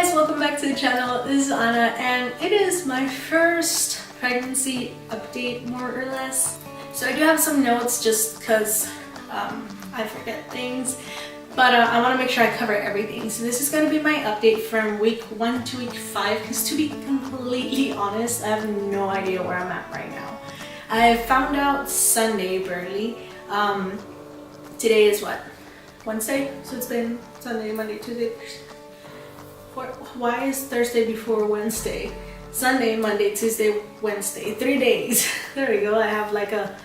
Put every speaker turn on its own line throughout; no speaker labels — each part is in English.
guys, welcome back to the channel. This is Anna and it is my first pregnancy update, more or less. So I do have some notes just because I forget things, but I want to make sure I cover everything. So this is going to be my update from week 1 to week 5 because, to be completely honest, I have no idea where I'm at right now. I found out Sunday barely. Today is what? Wednesday? So it's been Sunday, Monday, Tuesday. Why is Thursday before Wednesday? Sunday, Monday, Tuesday, Wednesday. 3 days. There we go. I have like a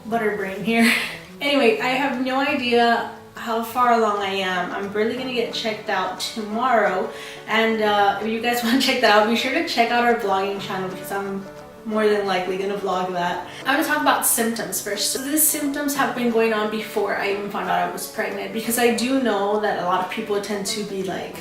butter brain here. Anyway, I have no idea how far along I am. I'm really gonna get checked out tomorrow, and if you guys want to check that out, be sure to check out our vlogging channel because I'm more than likely gonna vlog that. I'm gonna talk about symptoms first. So these symptoms have been going on before I even found out I was pregnant, because I do know that a lot of people tend to be like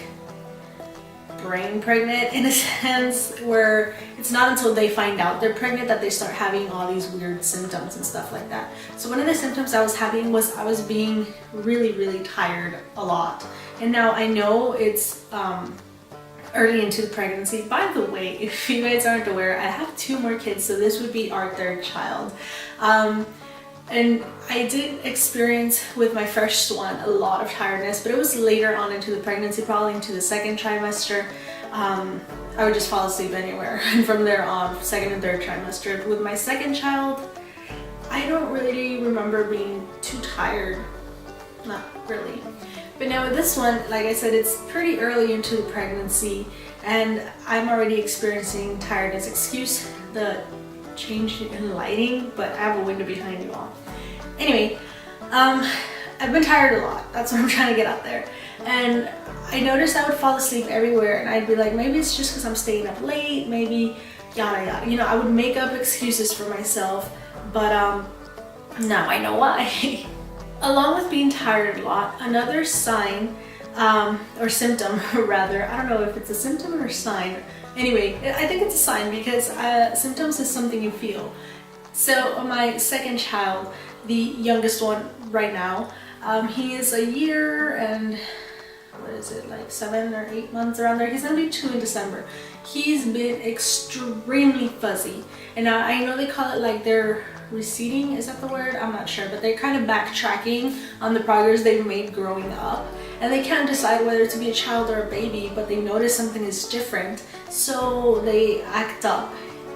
brain pregnant in a sense, where it's not until they find out they're pregnant that they start having all these weird symptoms and stuff like that. So one of the symptoms I was having was I was being really tired a lot. And now I know it's early into the pregnancy. By the way, if you guys aren't aware, I have 2 more kids, so this would be our 3rd child. And I did experience with my first one a lot of tiredness, but it was later on into the pregnancy, probably into the 2nd trimester. I would just fall asleep anywhere, and from there on, 2nd and 3rd trimester. With my 2nd child, I don't really remember being too tired, not really. But now with this one, like I said, it's pretty early into the pregnancy and I'm already experiencing tiredness. Excuse the change in lighting, but I have a window behind you all. Anyway, I've been tired a lot. That's what I'm trying to get out there. And I noticed I would fall asleep everywhere, and I'd be like, maybe it's just because I'm staying up late, maybe yada yada. You know, I would make up excuses for myself, but now I know why. Along with being tired a lot, another sign or symptom rather, I don't know if it's a symptom or a sign. Anyway, I think it's a sign because symptoms is something you feel. So my 2nd child, the youngest one right now, he is a year and what is it, like 7 or 8 months, around there. He's gonna be 2 in December. He's been extremely fuzzy, and now I know they call it like they're receding, is that the word? I'm not sure, but they're kind of backtracking on the progress they've made growing up, and they can't decide whether to be a child or a baby, but they notice something is different, so they act up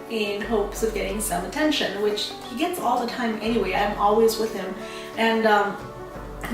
in hopes of getting some attention, which he gets all the time anyway. I'm always with him, and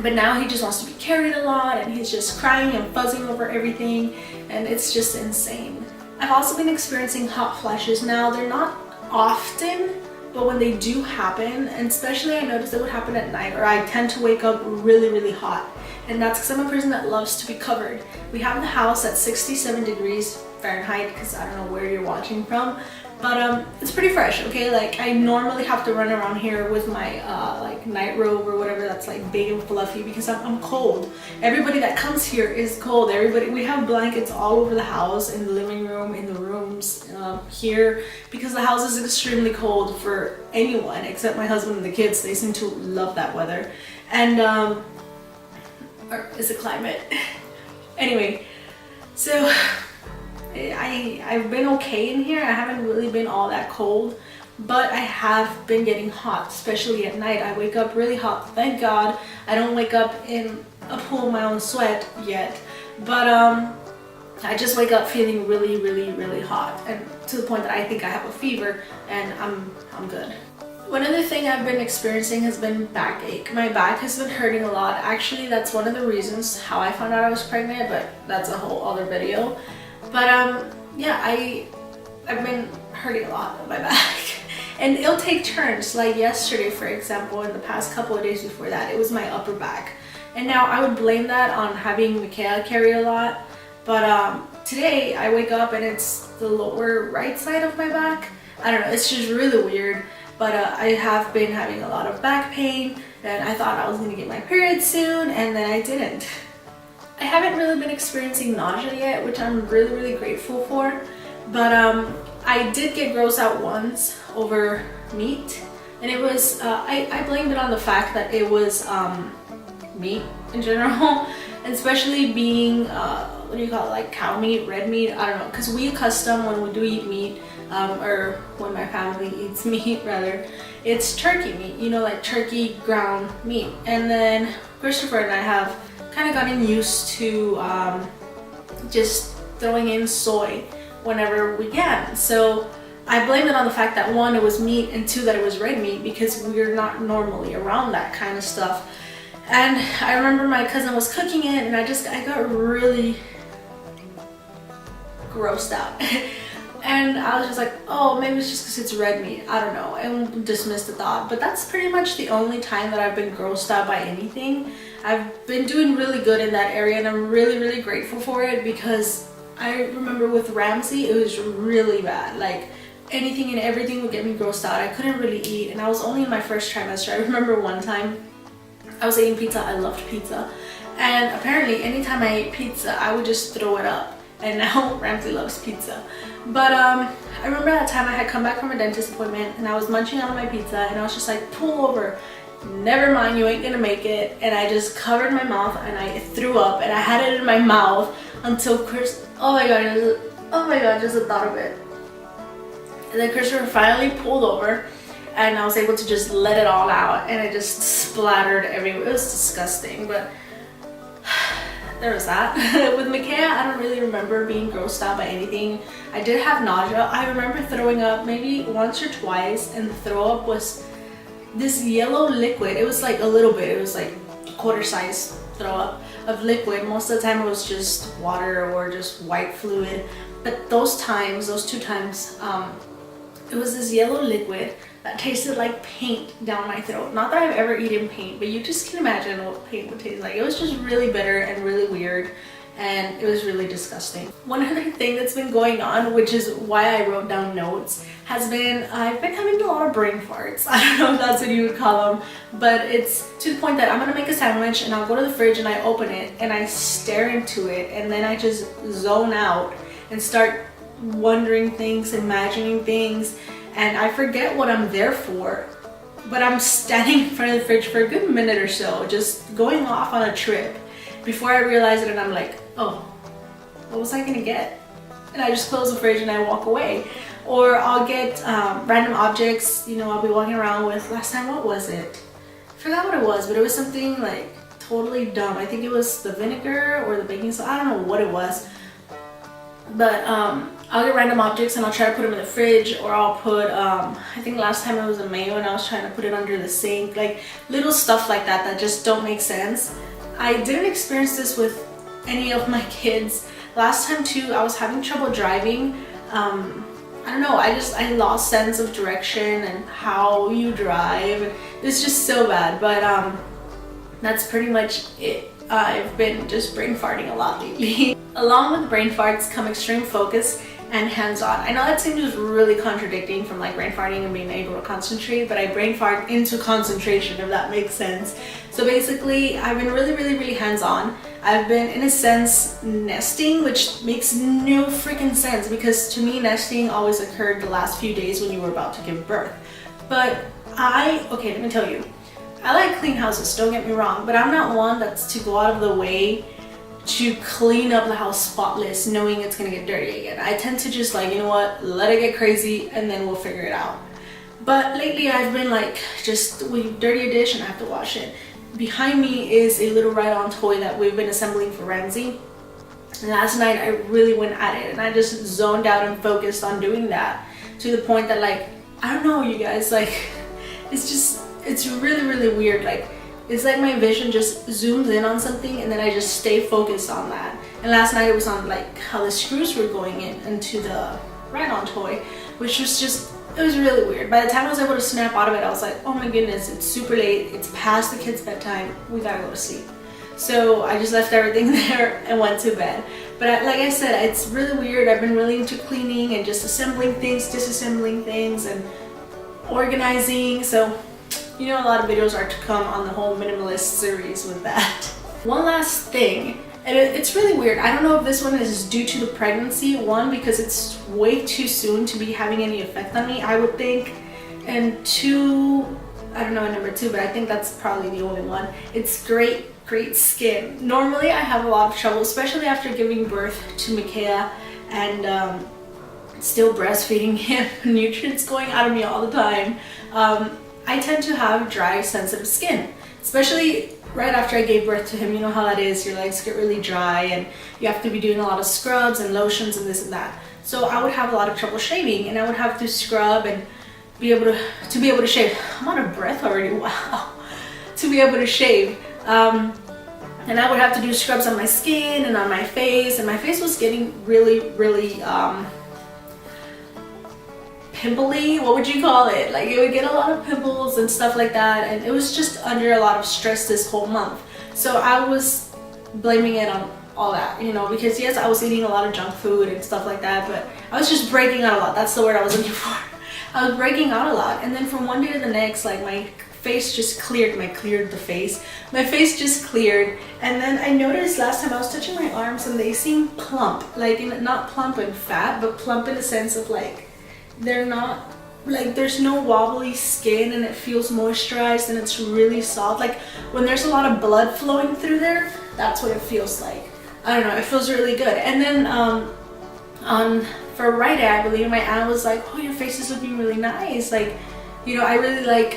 but now he just wants to be carried a lot, and he's just crying and fuzzing over everything, and it's just insane. I've also been experiencing hot flashes. Now they're not often, but when they do happen, and especially I notice it would happen at night, or I tend to wake up really hot, and that's because I'm a person that loves to be covered. We have the house at 67 degrees Fahrenheit because I don't know where you're watching from, but it's pretty fresh, okay? Like, I normally have to run around here with my like night robe or whatever that's like big and fluffy because I'm cold. Everybody that comes here is cold. We have blankets all over the house, in the living room, in the rooms, here, because the house is extremely cold for anyone except my husband and the kids. They seem to love that weather. And or is it climate? Anyway, so I've been okay in here. I haven't really been all that cold, but I have been getting hot, especially at night. I wake up really hot. Thank God I don't wake up in a pool of my own sweat yet, but I just wake up feeling really hot, and to the point that I think I have a fever, and I'm good. One other thing I've been experiencing has been backache. My back has been hurting a lot. Actually, that's one of the reasons how I found out I was pregnant, but that's a whole other video. But yeah, I've been hurting a lot on my back. And it'll take turns. Like yesterday, for example, and the past couple of days before that, it was my upper back. And now I would blame that on having Michaela carry a lot. But today I wake up and it's the lower right side of my back. I don't know, it's just really weird. But I have been having a lot of back pain, and I thought I was gonna get my period soon, and then I didn't. I haven't really been experiencing nausea yet, which I'm really grateful for, but I did get grossed out once over meat, and it was I blamed it on the fact that it was meat in general, and especially being what do you call it, like cow meat, red meat, I don't know, because we custom when we do eat meat, or when my family eats meat rather, it's turkey meat, you know, like turkey ground meat. And then Christopher and I have kind of gotten used to just throwing in soy whenever we can. So I blame it on the fact that one, it was meat, and two, that it was red meat, because we're not normally around that kind of stuff. And I remember my cousin was cooking it, and I got really grossed out. And I was just like, oh, maybe it's just because it's red meat, I don't know, and dismissed the thought. But that's pretty much the only time that I've been grossed out by anything. I've been doing really good in that area, and I'm really, really grateful for it, because I remember with Ramsey, it was really bad. Like, anything and everything would get me grossed out. I couldn't really eat, and I was only in my first trimester. I remember one time I was eating pizza. I loved pizza, and apparently anytime I ate pizza, I would just throw it up. And now Ramsey loves pizza. But I remember that time I had come back from a dentist appointment, and I was munching on my pizza, and I was just like, pull over, never mind, you ain't gonna make it. And I just covered my mouth, and I threw up, and I had it in my mouth until Chris, oh my god, just the thought of it. And then Christopher finally pulled over, and I was able to just let it all out, and it just splattered everywhere. It was disgusting, but there was that. With Micaiah, I don't really remember being grossed out by anything. I did have nausea. I remember throwing up maybe once or twice, and the throw up was this yellow liquid. It was like a little bit, it was like a quarter size throw up of liquid. Most of the time it was just water or just white fluid. But those times, those two times, it was this yellow liquid that tasted like paint down my throat. Not that I've ever eaten paint, but you just can imagine what paint would taste like. It was just really bitter and really weird, and it was really disgusting. One other thing that's been going on, which is why I wrote down notes, has been I've been having a lot of brain farts. I don't know if that's what you would call them, but it's to the point that I'm gonna make a sandwich, and I'll go to the fridge and I open it and I stare into it, and then I just zone out and start wondering things, imagining things, and I forget what I'm there for. But I'm standing in front of the fridge for a good minute or so, just going off on a trip, before I realize it, and I'm like, oh, what was I gonna get? And I just close the fridge and I walk away. Or I'll get random objects, you know, I'll be walking around with, last time, what was it? I forgot what it was, but it was something like totally dumb. I think it was the vinegar or the baking soda, I don't know what it was. But I'll get random objects and I'll try to put them in the fridge, or I'll put, I think last time it was a mayo and I was trying to put it under the sink, like little stuff like that that just don't make sense. I didn't experience this with any of my kids. Last time too, I was having trouble driving. I don't know, I lost sense of direction and how you drive. It's just so bad, but that's pretty much it. I've been just brain farting a lot lately. Along with brain farts come extreme focus and hands-on. I know that seems really contradicting from like brain farting and being able to concentrate, but I brain fart into concentration, if that makes sense. So basically, I've been really hands-on. I've been, in a sense, nesting, which makes no freaking sense, because to me, nesting always occurred the last few days when you were about to give birth. But okay, let me tell you, I like clean houses, don't get me wrong, but I'm not one that's to go out of the way to clean up the house spotless, knowing it's gonna get dirty again. I tend to just like, you know what, let it get crazy and then we'll figure it out. But lately I've been like, just when you dirty a dish and I have to wash it. Behind me is a little ride-on toy that we've been assembling for Ramsey. And last night I really went at it, and I just zoned out and focused on doing that, to the point that, like, I don't know, you guys, like, it's really weird. Like, it's like my vision just zooms in on something and then I just stay focused on that. And last night it was on like how the screws were going into the ride-on toy, which was just, it was really weird. By the time I was able to snap out of it, I was like, oh my goodness, it's super late, it's past the kids' bedtime, we gotta go to sleep. So I just left everything there and went to bed. But like I said, it's really weird. I've been really into cleaning and just assembling things, disassembling things, and organizing. So, you know, a lot of videos are to come on the whole minimalist series with that. One last thing, and it's really weird. I don't know if this one is due to the pregnancy. One, because it's way too soon to be having any effect on me, I would think. And two, I don't know number two, but I think that's probably the only one. It's great great skin. Normally I have a lot of trouble, especially after giving birth to Micaiah and still breastfeeding him, nutrients going out of me all the time. I tend to have dry, sensitive skin, especially right after I gave birth to him. You know how that is, your legs get really dry and you have to be doing a lot of scrubs and lotions and this and that. So I would have a lot of trouble shaving, and I would have to scrub and be able to shave. I'm out of breath already, wow. To be able to shave. And I would have to do scrubs on my skin and on my face, and my face was getting really, really pimply, what would you call it? Like, it would get a lot of pimples and stuff like that, and it was just under a lot of stress this whole month. So I was blaming it on all that, you know, because yes, I was eating a lot of junk food and stuff like that, but I was just breaking out a lot. That's the word I was looking for. I was breaking out a lot, and then from one day to the next, like, my face just cleared. My face just cleared, and then I noticed last time I was touching my arms and they seem plump, like, not plump and fat, but plump in the sense of like they're not, like, there's no wobbly skin, and it feels moisturized and it's really soft. Like when there's a lot of blood flowing through there, that's what it feels like. I don't know, it feels really good. And then for right eye, I believe my aunt was like, oh, your face is looking really nice, like, you know, I really like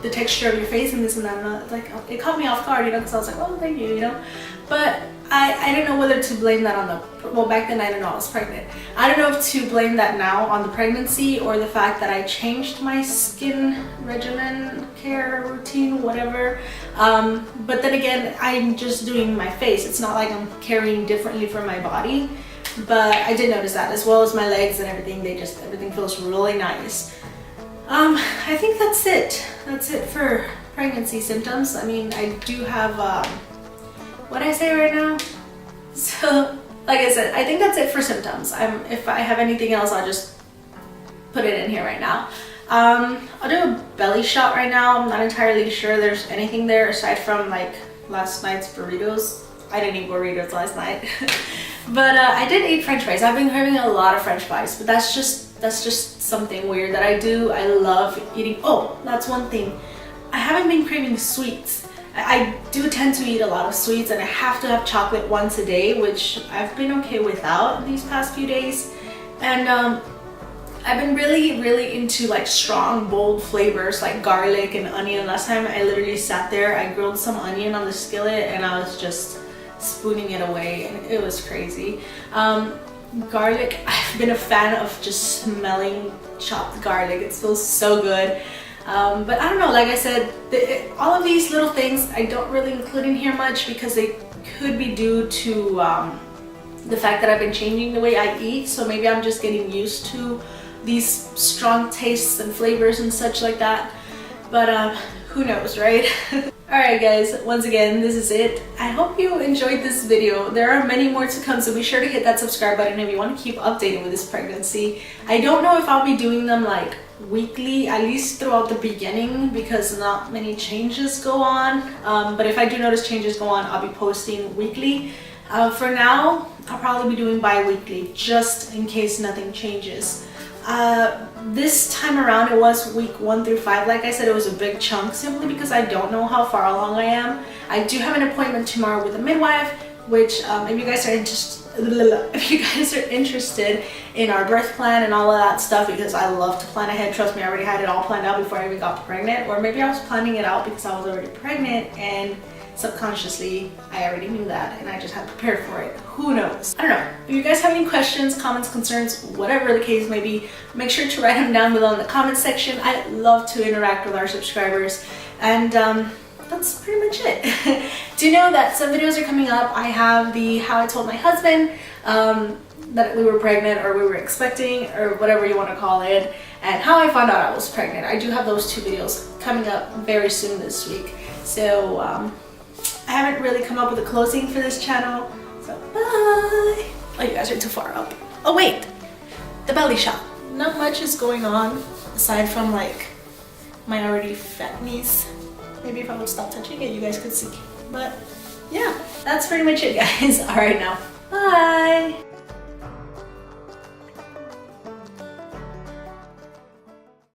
the texture of your face and this and that, and like, it caught me off guard, you know, because I was like, oh, thank you, you know. But I don't know whether to blame that on the, well, back then I didn't know I was pregnant. I don't know if to blame that now on the pregnancy or the fact that I changed my skin regimen, care, routine, whatever. But then again, I'm just doing my face. It's not like I'm caring differently for my body. But I did notice that, as well as my legs and everything. Everything feels really nice. I think that's it. That's it for pregnancy symptoms. I mean, I do have, what did I say right now? So, like I said, I think that's it for symptoms. If I have anything else, I'll just put it in here right now. I'll do a belly shot right now. I'm not entirely sure there's anything there aside from like last night's burritos. I didn't eat burritos last night. But I did eat French fries. I've been having a lot of French fries, but that's just something weird that I do. I love eating. Oh, that's one thing. I haven't been craving sweets. I do tend to eat a lot of sweets, and I have to have chocolate once a day, which I've been okay without these past few days. And I've been really into like strong, bold flavors like garlic and onion. Last time I literally sat there, I grilled some onion on the skillet and I was just spooning it away, and it was crazy. Garlic, I've been a fan of just smelling chopped garlic. It feels so good. But I don't know, like I said, all of these little things I don't really include in here much because they could be due to the fact that I've been changing the way I eat. So maybe I'm just getting used to these strong tastes and flavors and such like that. But who knows, right? Alright guys, once again, this is it. I hope you enjoyed this video. There are many more to come, so be sure to hit that subscribe button if you want to keep updated with this pregnancy. I don't know if I'll be doing them like weekly, at least throughout the beginning, because not many changes go on. But if I do notice changes go on, I'll be posting weekly. For now, I'll probably be doing bi-weekly, just in case nothing changes. This time around it was week 1 through 5. Like I said, it was a big chunk simply because I don't know how far along I am. I do have an appointment tomorrow with a midwife, which if you guys are interested in our birth plan and all of that stuff, because I love to plan ahead. Trust me, I already had it all planned out before I even got pregnant, or maybe I was planning it out because I was already pregnant and subconsciously I already knew that and I just had to prepare for it. Who knows? I don't know. If you guys have any questions, comments, concerns, whatever the case may be, make sure to write them down below in the comment section. I love to interact with our subscribers, and that's pretty much it. Do know that some videos are coming up. I have the how I told my husband that we were pregnant, or we were expecting, or whatever you want to call it, and how I found out I was pregnant. I do have those 2 videos coming up very soon this week. So I haven't really come up with a closing for this channel, so bye! Oh, you guys are too far up. Oh wait! The belly shot. Not much is going on, aside from like my already fat knees. Maybe if I would stop touching it, you guys could see. But yeah, that's pretty much it guys. Alright now, bye!